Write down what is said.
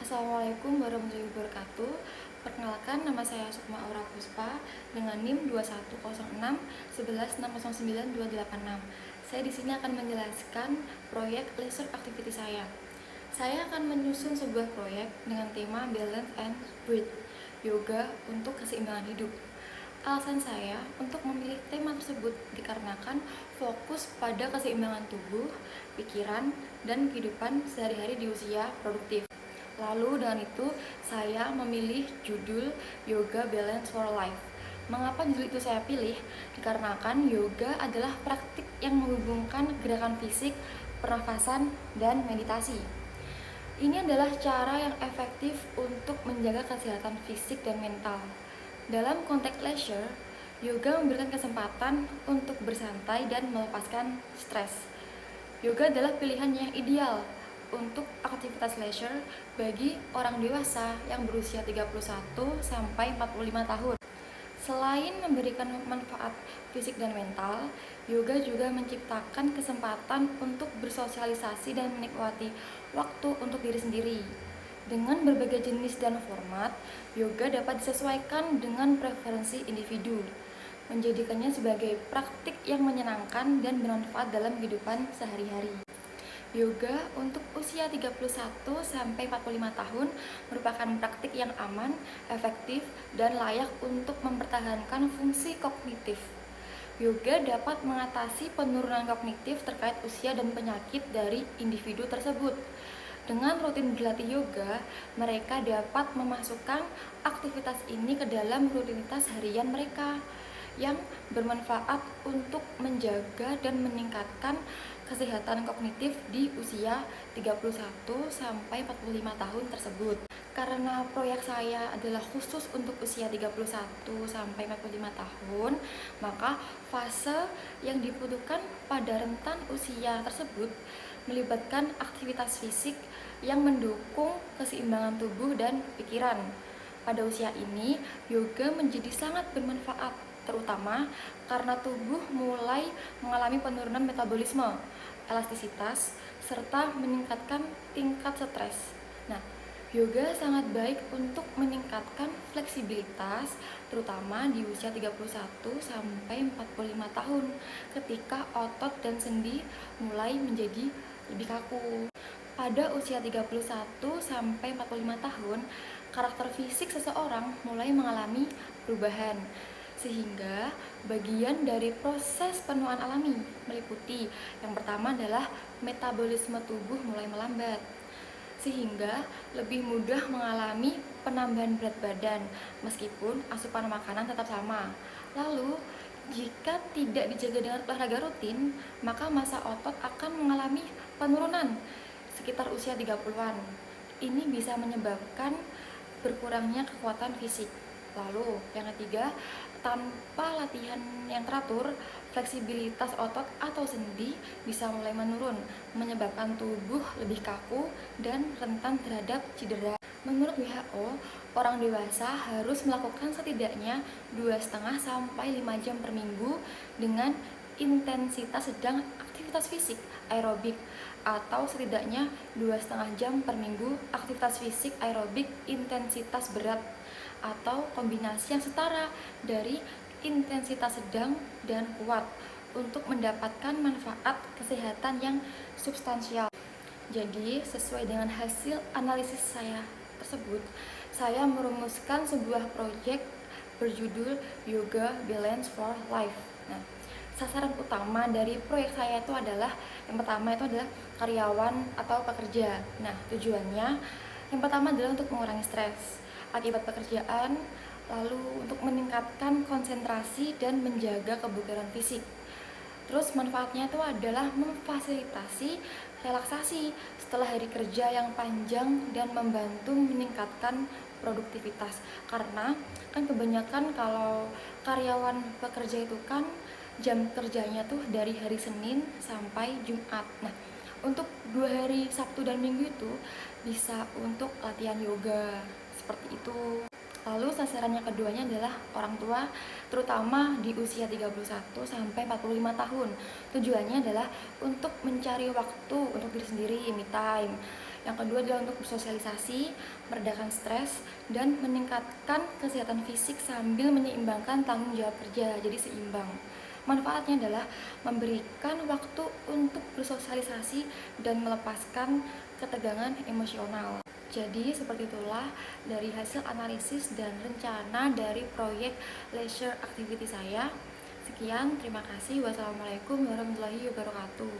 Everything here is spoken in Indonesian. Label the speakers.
Speaker 1: Assalamualaikum warahmatullahi wabarakatuh. Perkenalkan, nama saya Sukma Aura Puspa dengan NIM 2106 11609286. Saya di sini akan menjelaskan proyek leisure activity saya. Saya akan menyusun sebuah proyek dengan tema Balance and Breathe, yoga untuk keseimbangan hidup. Alasan saya untuk memilih tema tersebut dikarenakan fokus pada keseimbangan tubuh, pikiran, dan kehidupan sehari-hari di usia produktif. Lalu dengan itu saya memilih judul Yoga Balance for Life. Mengapa judul itu saya pilih? Dikarenakan yoga adalah praktik yang menghubungkan gerakan fisik, pernafasan, dan meditasi. Ini adalah cara yang efektif untuk menjaga kesehatan fisik dan mental. Dalam konteks leisure, yoga memberikan kesempatan untuk bersantai dan melepaskan stres. Yoga adalah pilihan yang ideal untuk aktivitas leisure bagi orang dewasa yang berusia 31 sampai 45 tahun. Selain memberikan manfaat fisik dan mental, yoga juga menciptakan kesempatan untuk bersosialisasi dan menikmati waktu untuk diri sendiri. Dengan berbagai jenis dan format, yoga dapat disesuaikan dengan preferensi individu, menjadikannya sebagai praktik yang menyenangkan dan bermanfaat dalam kehidupan sehari-hari. Yoga untuk usia 31 sampai 45 tahun merupakan praktik yang aman, efektif, dan layak untuk mempertahankan fungsi kognitif. Yoga dapat mengatasi penurunan kognitif terkait usia dan penyakit dari individu tersebut. Dengan rutin berlatih yoga, mereka dapat memasukkan aktivitas ini ke dalam rutinitas harian mereka yang bermanfaat untuk menjaga dan meningkatkan kesehatan kognitif di usia 31 sampai 45 tahun tersebut. Karena proyek saya adalah khusus untuk usia 31 sampai 45 tahun, maka fase yang dibutuhkan pada rentan usia tersebut melibatkan aktivitas fisik yang mendukung keseimbangan tubuh dan pikiran. Pada usia ini, yoga menjadi sangat bermanfaat, terutama karena tubuh mulai mengalami penurunan metabolisme, elastisitas, serta meningkatkan tingkat stres. Nah, yoga sangat baik untuk meningkatkan fleksibilitas, terutama di usia 31 sampai 45 tahun, ketika otot dan sendi mulai menjadi lebih kaku. Pada usia 31 sampai 45 tahun, karakter fisik seseorang mulai mengalami perubahan, sehingga bagian dari proses penuaan alami meliputi yang pertama adalah metabolisme tubuh mulai melambat, sehingga lebih mudah mengalami penambahan berat badan meskipun asupan makanan tetap sama. Lalu, jika tidak dijaga dengan olahraga rutin, maka massa otot akan mengalami penurunan sekitar usia 30-an. Ini bisa menyebabkan berkurangnya kekuatan fisik. Lalu, yang ketiga, tanpa latihan yang teratur, fleksibilitas otot atau sendi bisa mulai menurun, menyebabkan tubuh lebih kaku dan rentan terhadap cedera. Menurut WHO, orang dewasa harus melakukan setidaknya 2,5 sampai 5 jam per minggu dengan intensitas sedang aktivitas fisik aerobik, atau setidaknya 2,5 jam per minggu aktivitas fisik aerobik intensitas berat, atau kombinasi yang setara dari intensitas sedang dan kuat untuk mendapatkan manfaat kesehatan yang substansial. Jadi, sesuai dengan hasil analisis saya tersebut, saya merumuskan sebuah proyek berjudul Yoga Balance for Life. Nah, sasaran utama dari proyek saya itu adalah, yang pertama itu adalah karyawan atau pekerja. Nah, tujuannya yang pertama adalah untuk mengurangi stres akibat pekerjaan, lalu untuk meningkatkan konsentrasi dan menjaga kebugaran fisik. Terus manfaatnya itu adalah memfasilitasi relaksasi setelah hari kerja yang panjang dan membantu meningkatkan produktivitas. Karena kan kebanyakan kalau karyawan pekerja itu kan jam kerjanya tuh dari hari Senin sampai Jumat. Nah, untuk 2 hari Sabtu dan Minggu itu bisa untuk latihan yoga seperti itu. Lalu sasaran yang keduanya adalah orang tua, terutama di usia 31 sampai 45 tahun. Tujuannya adalah untuk mencari waktu untuk diri sendiri, me time. Yang kedua adalah untuk bersosialisasi, meredakan stres, dan meningkatkan kesehatan fisik sambil menyeimbangkan tanggung jawab kerja, jadi seimbang. Manfaatnya adalah memberikan waktu untuk bersosialisasi dan melepaskan ketegangan emosional. Jadi seperti itulah dari hasil analisis dan rencana dari proyek leisure activity saya. Sekian, terima kasih. Wassalamualaikum warahmatullahi wabarakatuh.